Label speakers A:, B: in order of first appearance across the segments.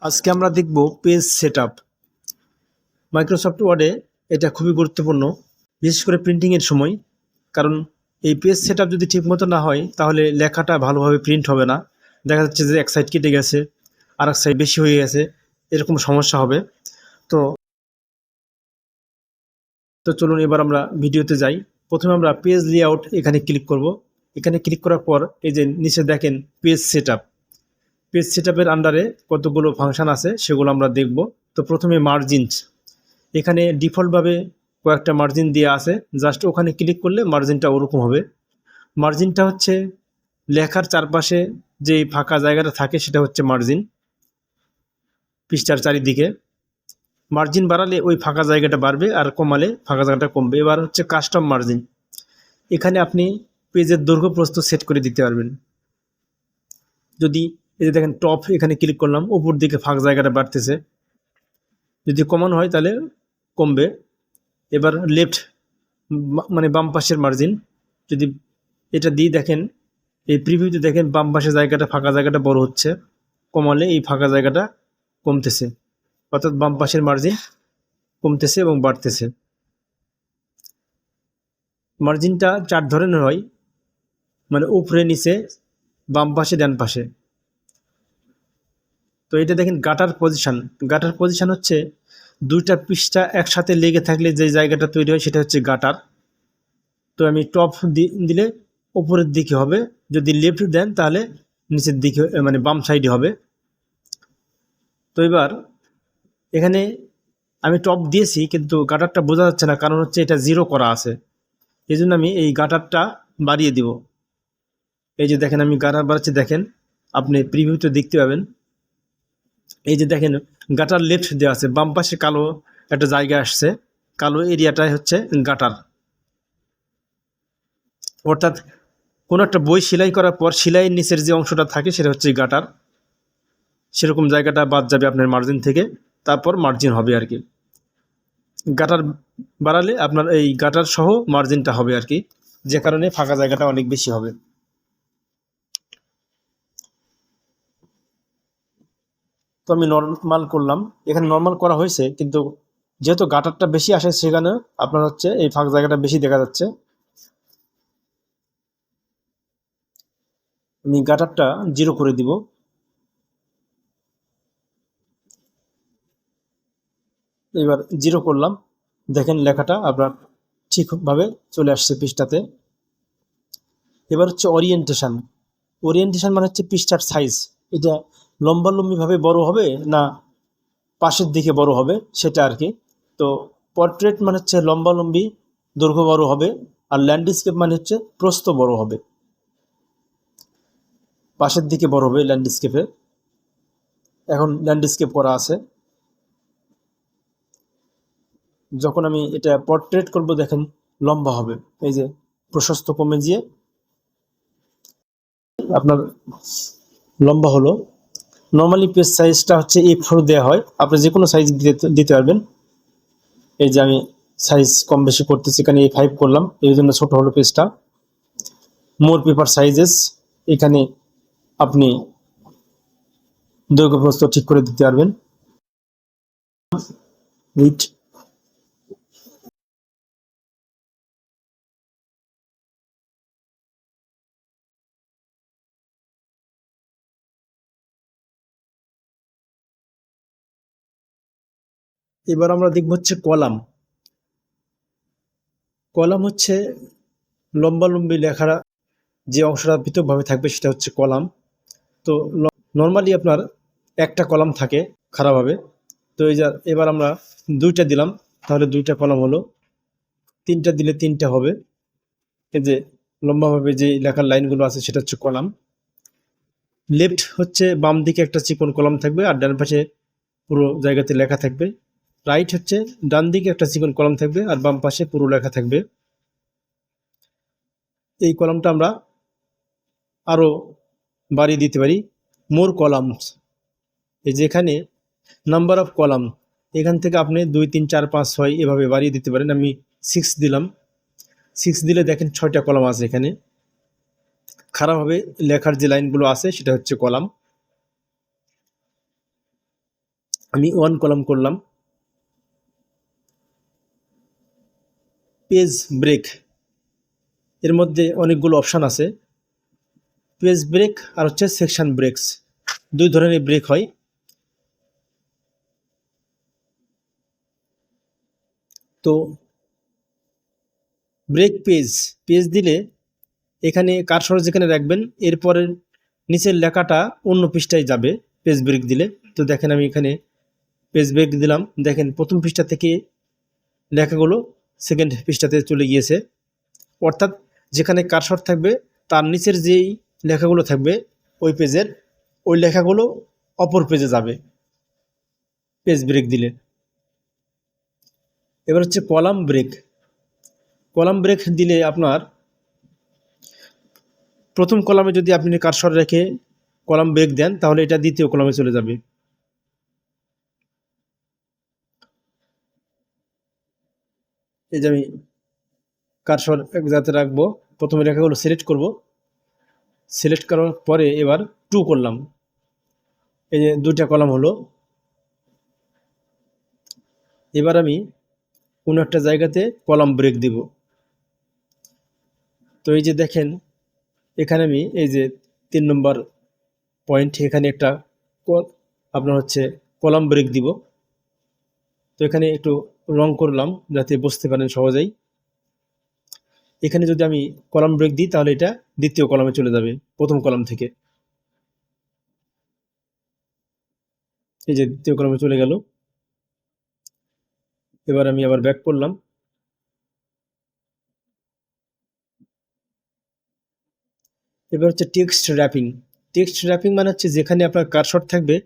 A: আজকে আমরা দেখব পেজ সেটআপ। মাইক্রোসফট ওয়ার্ডে এটা খুবই গুরুত্বপূর্ণ, বিশেষ করে প্রিন্টিংয়ের সময়। কারণ এই পেজ সেটআপ যদি ঠিকমতো না হয় তাহলে লেখাটা ভালোভাবে প্রিন্ট হবে না। দেখা যাচ্ছে যে এক সাইড কেটে গেছে, আর এক সাইড বেশি হয়ে গেছে, এরকম সমস্যা হবে। তো তো চলুন এবার আমরা ভিডিওতে যাই। প্রথমে আমরা পেজ লেআউট এখানে ক্লিক করব। এখানে ক্লিক করার পর এই যে নিচে দেখেন পেজ সেটআপ। পেজ সেটআপের আন্ডারে কতগুলো ফাংশন আছে সেগুলো আমরা দেখব। তো প্রথমে মার্জিনস, এখানে ডিফল্টভাবে কয়েকটা মার্জিন দেওয়া আছে, জাস্ট ওখানে ক্লিক করলে মার্জিনটা ওরকম হবে। মার্জিনটা হচ্ছে লেখার চারপাশে যে ফাঁকা জায়গাটা থাকে সেটা হচ্ছে মার্জিন, পৃষ্ঠার চারিদিকে। মার্জিন বাড়ালে ওই ফাঁকা জায়গাটা বাড়বে, আর কমালে ফাঁকা জায়গাটা কমবে। এবার হচ্ছে কাস্টম মার্জিন, এখানে আপনি পেজের দৈর্ঘ্য প্রস্থ সেট করে দিতে পারবেন। যদি এই যে দেখেন টপ, এখানে ক্লিক করলাম, উপর দিকে ফাঁকা জায়গাটা বাড়তেছে। যদি কমানো হয় তাহলে কমবে। এবার লেফট মানে বাম পাশের মার্জিন, যদি এটা দিয়ে দেখেন, এই প্রিভিউতে দেখেন বাম পাশের জায়গাটা ফাঁকা জায়গাটা বড় হচ্ছে, কমালে এই ফাঁকা জায়গাটা কমতেছে, অর্থাৎ বাম পাশের মার্জিন কমতেছে এবং বাড়তেছে। মার্জিনটা চার ধরনের হয়, মানে উপরে, নিচে, বাম পাশে, ডান পাশে। তো এটা দেখেন গাটার পজিশন। গাটার পজিশন হচ্ছে দুইটা পৃষ্ঠা একসাথে লেগে থাকলে যে জায়গাটা তৈরি হয় সেটা হচ্ছে গাটার। তো আমি টপ দিলে উপরের দিকে হবে, যদি লেফট দেন তাহলে নিচের দিকে, মানে বাম সাইডে হবে। তো এবার এখানে আমি টপ দিয়েছি কিন্তু গাটারটা বোঝা যাচ্ছে না, কারণ হচ্ছে এটা জিরো করা আছে। এই জন্য আমি এই গাটারটা বাড়িয়ে দিব। এই যে দেখেন আমি গাটার বাড়াচ্ছি, দেখেন আপনি প্রিভিউতে দেখতে পাবেন। এই যে দেখেন গাটার লেফট দেওয়া আছে, বাম পাশে কালো একটা জায়গা আসছে, কালো এরিয়াটাই হচ্ছে গাটার। অর্থাৎ কোনো একটা বই সেলাই করার পর সেলাইয়ের নিচের যে অংশটা থাকে সেটা হচ্ছে গাটার। সেরকম জায়গাটা বাদ যাবে আপনার মার্জিন থেকে, তারপর মার্জিন হবে আর কি। গাটার বাড়ালে আপনার এই গাটার সহ মার্জিনটা হবে আর কি, যে কারণে ফাঁকা জায়গাটা অনেক বেশি হবে। তো আমি নর্মাল করলাম, এখানে নর্মাল করা হয়েছে, কিন্তু যেহেতু গাটারটা বেশি আসে সেখানে আপনার হচ্ছে এই ফাঁকা জায়গাটা বেশি দেখা যাচ্ছে। আমি গাটারটা জিরো করে দিব। এবার জিরো করলাম, দেখেন লেখাটা আপনার ঠিকভাবে চলে আসছে পৃষ্ঠাতে। এবার হচ্ছে ওরিয়েন্টেশন। ওরিয়েন্টেশন মানে হচ্ছে পৃষ্ঠার সাইজ, এটা লম্বালম্বিভাবে বড় হবে না পাশের দিকে বড় হবে সেটা আর কি। তো পোর্ট্রেট মানে হচ্ছে লম্বালম্বি, দৈর্ঘ্য বড় হবে, আর ল্যান্ডস্কেপ মানে হচ্ছে প্রস্থ বড় হবে, পাশের দিকে বড় হবে ল্যান্ডস্কেপে। এখন ল্যান্ডস্কেপ করা আছে, যখন আমি এটা পোর্ট্রেট করব দেখেন লম্বা হবে, এই যে প্রশস্ত কমে গিয়ে আপনার লম্বা হলো। নর্মালি পেজ সাইজটা হচ্ছে A4 দেওয়া হয়, আপনি যে কোনো সাইজ দিতে পারবেন। এই যে আমি সাইজ কম বেশি করতেছি, এখানে A5 করলাম, এই জন্য ছোট হলো পেজটা। মোর পেপার সাইজেস, এখানে আপনি দৈর্ঘ্য প্রস্থ ঠিক করে দিতে পারবেন। উইথ, এবার আমরা দেখব হচ্ছে কলাম। কলাম হচ্ছে লম্বালম্বি লেখার যে অংশটা পৃথকভাবে থাকবে সেটা হচ্ছে কলাম। তো নর্মালি আপনার একটা কলাম থাকে খারাপভাবে, তো এই যে এবার আমরা দুইটা দিলাম, তাহলে দুইটা কলাম হলো। তিনটা দিলে তিনটা হবে। এই যে লম্বাভাবে যে লেখার লাইনগুলো আছে সেটা হচ্ছে কলাম। লেফট হচ্ছে বাম দিকে একটা চিকন কলাম থাকবে, আর ডান পাশে পুরো জায়গাতে লেখা থাকবে। রাইট হচ্ছে ডান দিকে একটা চিকন কলাম থাকবে, আর বাম পাশে পুরো লেখা থাকবে। এই কলামটা আমরা আরও বাড়িয়ে দিতে পারি। মোর কলামস, এই যে এখানে নাম্বার অফ কলাম, এখান থেকে আপনি 2 3 4 5 6 এভাবে বাড়িয়ে দিতে পারেন। আমি 6 দিলাম। 6 দিলে দেখেন 6টা কলাম আছে এখানে। খারাপভাবে লেখার যে লাইনগুলো আছে সেটা হচ্ছে কলাম। আমি 1 কলাম করলাম। পেজ ব্রেক, এর মধ্যে অনেকগুলো অপশান আছে। পেজ ব্রেক আর হচ্ছে সেকশন ব্রেকস, দুই ধরনের ব্রেক হয়। তো ব্রেক পেজ, পেজ দিলে এখানে কার্সর যেখানে রাখবেন এরপরের নিচের লেখাটা অন্য পৃষ্ঠায় যাবে পেজ ব্রেক দিলে। তো দেখেন আমি এখানে পেজ ব্রেক দিলাম, দেখেন প্রথম পৃষ্ঠা থেকে লেখাগুলো সেকেন্ড পৃষ্ঠাতে চলে গিয়েছে। অর্থাৎ যেখানে কার্সর থাকবে তার নিচের যেই লেখাগুলো থাকবে ওই পেজের, ওই লেখাগুলো অপর পেজে যাবে পেজ ব্রেক দিলে। এবার হচ্ছে কলাম ব্রেক। কলাম ব্রেক দিলে আপনার প্রথম কলামে যদি আপনি কার্সর রেখে কলাম ব্রেক দেন তাহলে এটা দ্বিতীয় কলামে চলে যাবে। এই যে আমি কার্সর এক জায়গাতে রাখবো, প্রথমে রেখাগুলো সিলেক্ট করব, সিলেক্ট করার পরে এবার 2 করলাম, এই যে 2টা কলাম হলো। এবার আমি কোনো একটা জায়গাতে কলাম ব্রেক দিব। তো এই যে দেখেন এখানে আমি এই যে 3 নম্বর পয়েন্ট, এখানে একটা আপনার হচ্ছে কলাম ব্রেক দিব। তো এখানে একটু রং করলাম যাতে বুঝতে পারেন সহজেই। এখানে যদি আমি কলাম ব্রেক দিই তাহলে এটা দ্বিতীয় কলামে চলে যাবে প্রথম কলাম থেকে। এই যে দ্বিতীয় কলামে চলে গেল। এবার আমি আবার ব্যাক করলাম। এবার হচ্ছে টেক্সট র্যাপিং। টেক্সট র্যাপিং মানে হচ্ছে যেখানে আপনার কারশট থাকবে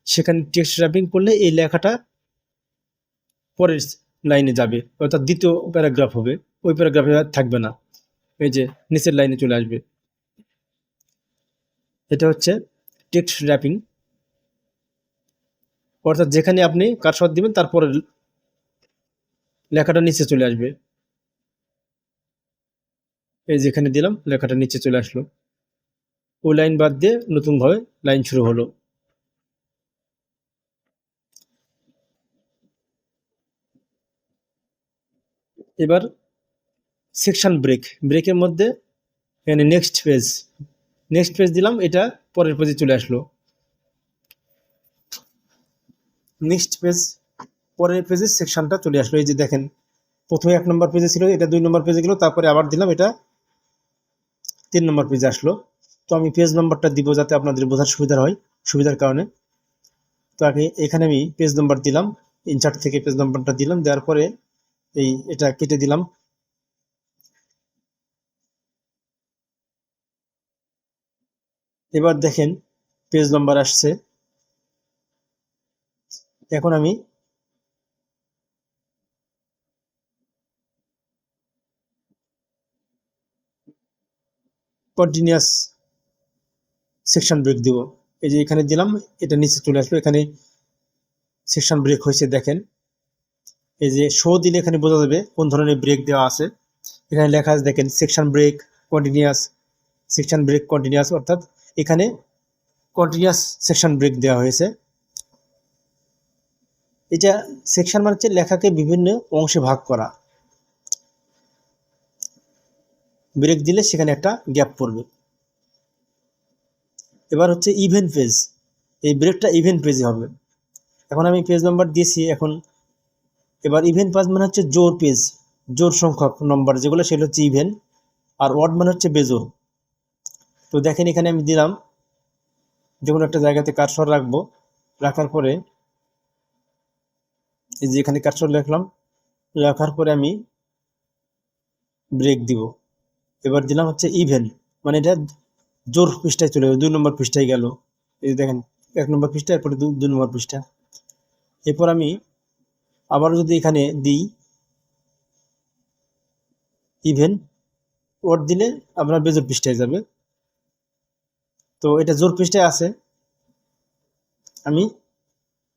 A: সেখানে টেক্সট র্যাপিং করলে এই লেখাটা পরের লাইনে যাবে, অর্থাৎ দ্বিতীয় প্যারাগ্রাফ হবে, ওই প্যারাগ্রাফে আর থাকবে না, এই যে নিচের লাইনে চলে আসবে। এটা হচ্ছে টেক্সট র্যাপিং, অর্থাৎ যেখানে আপনি কারশট দিবেন তারপরে লেখাটা নিচে চলে আসবে। এই যেখানে দিলাম লেখাটা নিচে চলে আসলো, ওই লাইন বাদ দিয়ে নতুনভাবে লাইন শুরু হলো। এবার সেকশন ব্রেক, ব্রেকের মধ্যে এখানে নেক্সট পেজ, নেক্সট পেজ দিলাম, এটা পরের পেজে চলে আসলো। নেক্সট পেজ, পরের পেজের সেকশনটা চলে আসলো। এই যে দেখেন প্রথমে 1 নম্বর পেজে ছিল, এটা 2 নম্বর পেজে গেল, তারপরে আবার দিলাম, এটা 3 নম্বর পেজে আসলো। তো আমি পেজ নাম্বারটা দিব যাতে আপনাদের বোঝার সুবিধা হয়, সুবিধার কারণে। তো আগে এখানে আমি পেজ নাম্বার দিলাম, ইনসার্ট থেকে পেজ নাম্বারটা দিলাম, দেওয়ার পরে এই এটা কেটে দিলাম। এবার দেখেন পেজ নাম্বার আসছে। এখন আমি কন্টিনিউয়াস সেকশন ব্রেক দিব। এই যে এখানে দিলাম, এটা নিচে চলে আসলো, এখানে সেকশন ব্রেক হয়েছে দেখেন। এই যে শো দিলে এখানে বোঝা যাবে কোন ধরনের ব্রেক দেওয়া আছে। এখানে লেখা আছে দেখেন section break continuous, section break continuous, অর্থাৎ এখানে কন্টিনিউয়াস সেকশন ব্রেক দেওয়া হয়েছে। এটা সেকশন মানে হচ্ছে লেখাকে বিভিন্ন অংশে ভাগ করা, ব্রেক দিলে সেখানে একটা গ্যাপ পড়বে। এবার হচ্ছে ইভেন পেজ, এই ব্রেকটা ইভেন পেজে হবে। এখন আমি পেজ নাম্বার দিয়েছি, এখন এবার ইভেন পেজ মানে হচ্ছে জোড় পেজ, জোড় সংখ্যক নম্বর যেগুলো সেগুলো হচ্ছে ইভেন, আর অড মানে হচ্ছে বেজোড়। তো দেখেন এখানে আমি দিলাম যে কোনো একটা জায়গাতে কার্সর রাখবো, রাখার পরে এই যে এখানে কার্সর লিখলাম, রাখার পরে আমি ব্রেক দিব। এবার দিলাম হচ্ছে ইভেন, মানে এটা জোর পৃষ্ঠায় চলে গেল, 2 নম্বর পৃষ্ঠায় গেল। এই যে দেখেন 1 নম্বর পৃষ্ঠা, এরপরে 2 নম্বর পৃষ্ঠা। এরপর আমি আবার যদি এখানে দিই ইভেন, ওর দিলে আপনার বেজোর পৃষ্ঠায় যাবে। তো এটা জোর পৃষ্ঠায় আছে, আমি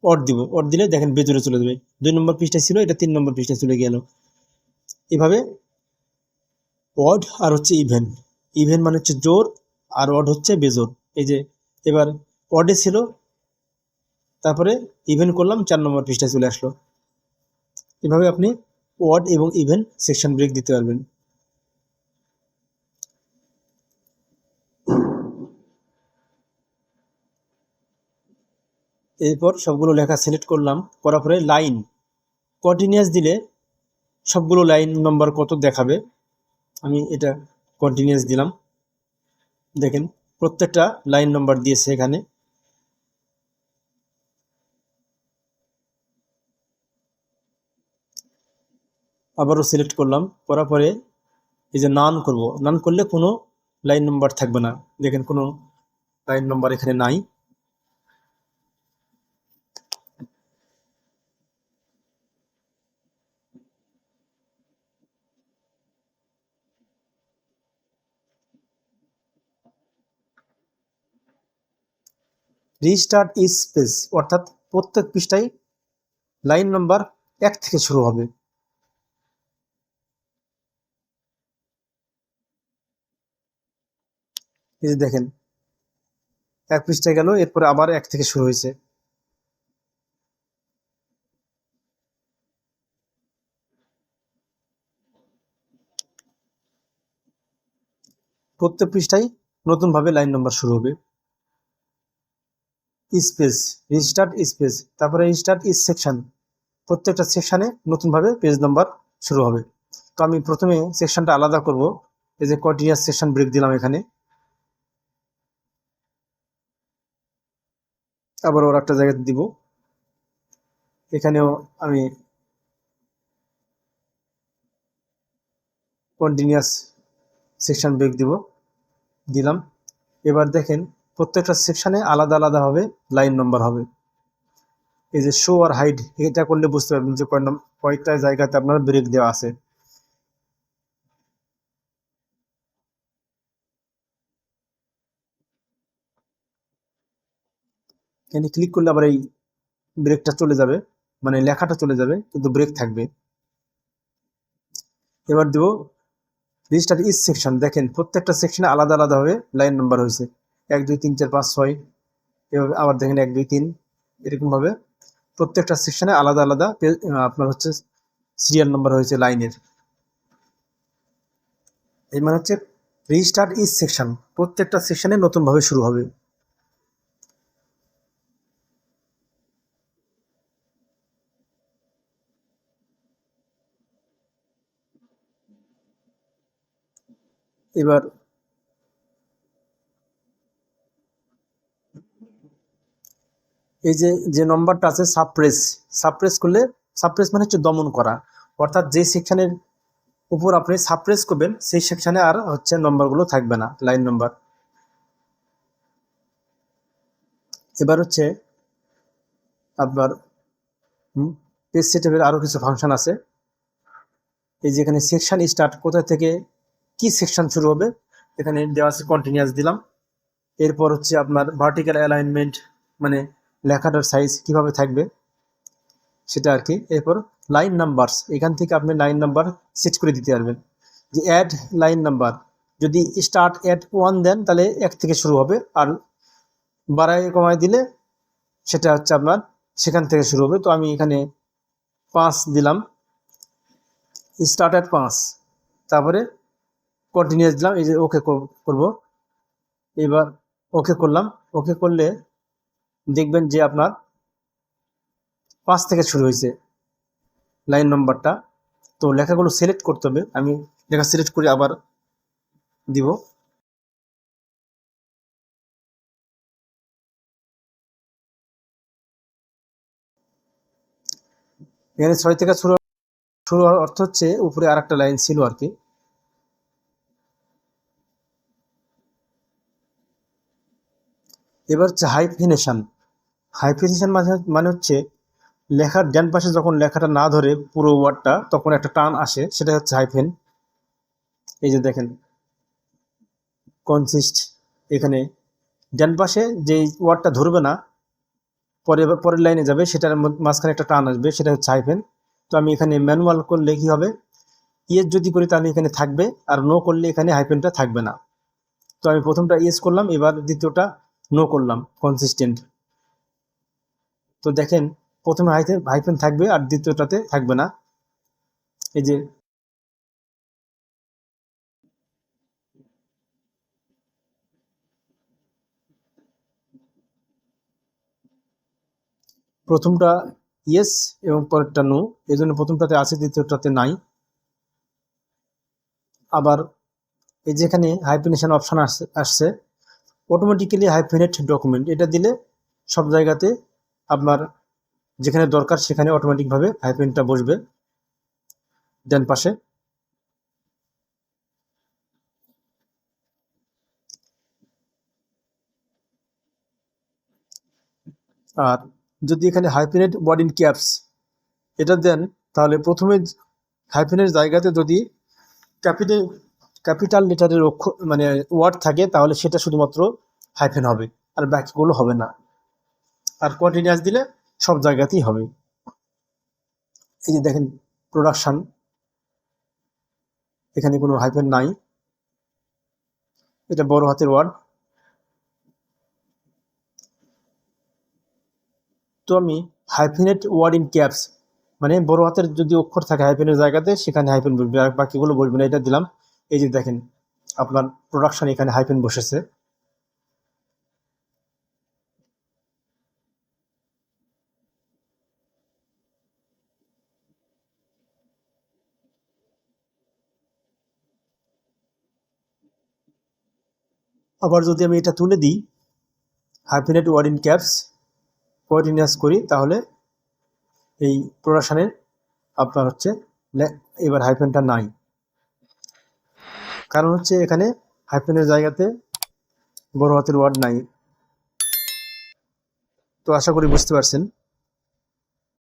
A: অড দিব, অড দিলে দেখেন বেজোরে চলে যাবে। 2 নম্বর পৃষ্ঠায় ছিল, এটা 3 নম্বর পৃষ্ঠায় চলে গেল। এভাবে অড আর হচ্ছে ইভেন, ইভেন মানে হচ্ছে জোর আর অড হচ্ছে বেজোর। এই যে এবার অডে ছিল তারপরে ইভেন করলাম, 4 নম্বর পৃষ্ঠায় চলে আসলো। এভাবে আপনি ওয়ার্ড এবং ইভেন সেকশন ব্রেক দিতে পারবেন। এরপর সবগুলো লেখা সিলেক্ট করলাম, করার পরে লাইন কন্টিনিউয়াস দিলে সবগুলো লাইন নম্বর কত দেখাবে। আমি এটা কন্টিনিউয়াস দিলাম, দেখেন প্রত্যেকটা লাইন নম্বর দিয়েছে এখানে। আবারও সিলেক্ট করলাম, করার পরে এই যে নান করব, নান করলে কোনো লাইন নম্বর থাকবে না। দেখেন কোনো লাইন নম্বর এখানে নাই। রিস্টার্ট ইজ স্পেস, অর্থাৎ প্রত্যেক পৃষ্ঠায় লাইন নম্বর 1 থেকে শুরু হবে। এই যে দেখেন 1 পৃষ্ঠায় গেল, এরপরে আবার 1 থেকে শুরু হয়েছে। প্রত্যেক পৃষ্ঠায় নতুনভাবে লাইন নম্বর শুরু হবে। স্পেস, রিস্টার্ট স্পেস, তারপরে রিস্টার্ট ইজ সেকশন, প্রত্যেকটা সেকশানে নতুনভাবে পেজ নাম্বার শুরু হবে। তো আমি প্রথমে সেকশনটা আলাদা করব। এই যে কন্টিনিউয়াস সেকশন ব্রেক দিলাম এখানে, আবার ওর একটা জায়গাতে দিব। এখানেও আমি কন্টিনিউয়াস সেকশন ব্রেক দিলাম। এবার দেখেন প্রত্যেকটা সেকশানে আলাদা আলাদাভাবে লাইন নম্বর হবে। এই যে শো আর হাইড, এটা করলে বুঝতে পারবেন যে কয়েকটা জায়গাতে আপনার ব্রেক দেওয়া আছে। এখানে ক্লিক করলে আবার এই ব্রেকটা চলে যাবে, মানে লেখাটা চলে যাবে কিন্তু ব্রেক থাকবে। এবার দেব রেজিস্টার ইচ সেকশন, দেখেন প্রত্যেকটা সেকশনে আলাদা আলাদাভাবে লাইন নাম্বার হয়েছে, 1 2 3 4 5 6। এভাবে আবার দেখেন 1 2 3, এরকমভাবে প্রত্যেকটা সেকশনে আলাদা আলাদা আপনার হচ্ছে সিরিয়াল নাম্বার হয়েছে লাইনের। এই মানে হচ্ছে রেজিস্টার ইচ সেকশন, প্রত্যেকটা সেকশনে নতুনভাবে শুরু হবে। এবার এই যে যে নম্বরটা আছে সাপ্রেস, সাপ্রেস করলে, সাপ্রেস মানে হচ্ছে দমন করা, অর্থাৎ যে সেকশনের উপর আপনি সাপ্রেস করবেন সেই সেকশনে আর হচ্ছে নম্বরগুলো থাকবে না, লাইন নম্বর। এবার হচ্ছে আপনার পেজ সেটআপের আরও কিছু ফাংশন আছে। এই যে এখানে সেকশন স্টার্ট, কোথা থেকে কি সেকশন শুরু হবে, এখানে দেওয়া আছে কন্টিনিউয়াস দিলাম। এরপর হচ্ছে আপনার ভার্টিক্যাল অ্যালাইনমেন্ট, মানে লেখাটার সাইজ কিভাবে থাকবে সেটা আর কি। এরপর লাইন নাম্বারস, এখান থেকে আপনি লাইন নাম্বার সেট করে দিতে পারবেন। যে অ্যাড লাইন নাম্বার, যদি স্টার্ট অ্যাট 1 দেন তাহলে 1 থেকে শুরু হবে, আর বাড়ায় কমায় দিলে সেটা হচ্ছে আপনার সেখান থেকে শুরু হবে। তো আমি এখানে 5 দিলাম, স্টার্ট অ্যাট 5, তারপরে কন্টিনিউয়াস দিলাম। এই যে ওকে করব, এবার ওকে করলাম। ওকে করলে দেখবেন যে আপনার 5 থেকে শুরু হয়েছে লাইন নম্বরটা। তো লেখাগুলো সিলেক্ট করতে হবে, আমি লেখা সিলেক্ট করে আবার দিব। এখানে 6 থেকে শুরু শুরু হওয়ার অর্থ হচ্ছে উপরে আর একটা লাইন ছিল আর কি। এবার হচ্ছে হাইফিনেশন। হাইফিনেশন মানে হচ্ছে লেখার ডান পাশে যখন লেখাটা না ধরে পুরো ওয়ার্ডটা, তখন একটা টান আসে, সেটা হচ্ছে হাইফেন। এই যে দেখেন কনসিস্ট, এখানে ডান পাশে যে ওয়ার্ডটা ধরবে না, পরের লাইনে যাবে, সেটার মাঝখানে একটা টান আসবে, সেটা হচ্ছে হাইফেন। তো আমি এখানে ম্যানুয়াল করলে কি হবে, ইয়েস যদি করি তাহলে এখানে থাকবে, আর নো করলে এখানে হাইফেনটা থাকবে না। তো আমি প্রথমটা ইয়েস করলাম, এবার দ্বিতীয়টা নো করলাম, কনসিস্টেন্ট। তো দেখেন প্রথমে হাইফেন থাকবে আর দ্বিতীয়টাতে থাকবে না। এই যে প্রথমটা ইয়েস এবং পরেরটা নো, এই জন্য প্রথমটাতে আছে দ্বিতীয়টাতে নাই। আবার এই যেখানে হাইফিনেশন অপশন আসছে অটোমেটিক্যালি হাইফিনেট ডকুমেন্ট, এটা দিলে সব জায়গাতে আপনার যেখানে দরকার সেখানে অটোমেটিকভাবে হাইফেনটা বসবে ডান পাশে। আর যদি এখানে হাইফেনেট ওয়ার্ড ইন ক্যাপস এটা দেন, তাহলে প্রথমে হাইফেনের জায়গাতে যদি ক্যাপিটাল ক্যাপিটাল লেটারের অক্ষর মানে ওয়ার্ড থাকে তাহলে সেটা শুধুমাত্র হাইফেন হবে, আর বাকিগুলো হবে না। আর কন্টিনিউয়াস দিলে সব জায়গাতেই হবে। এই যে দেখেন প্রোডাকশন, এখানে কোনো হাইফেন নাই, এটা বড় হাতের ওয়ার্ড। তো আমি হাইফেনেট ওয়ার্ড ইন ক্যাপস মানে বড় হাতের যদি অক্ষর থাকে হাইফেনের জায়গাতে সেখানে হাইফেন বসবে, আর বাকিগুলো বসবে না, এটা দিলাম। এই যে দেখেন আপনার প্রোডাকশন এখানে হাইফেন বসেছে। আবার যদি আমি এটা তুলে দিই হাইফেনেট ওয়ার্ড ইন ক্যাপস কন্টিনিউয়াস করি, তাহলে এই প্রোডাকশনের আপনার হচ্ছে এবার হাইফেনটা নাই, কারণ হচ্ছে এখানে হাইফেনের জায়গাতে বড় হাতের ওয়ার্ড নাই। তো আশা করি বুঝতে পারছেন।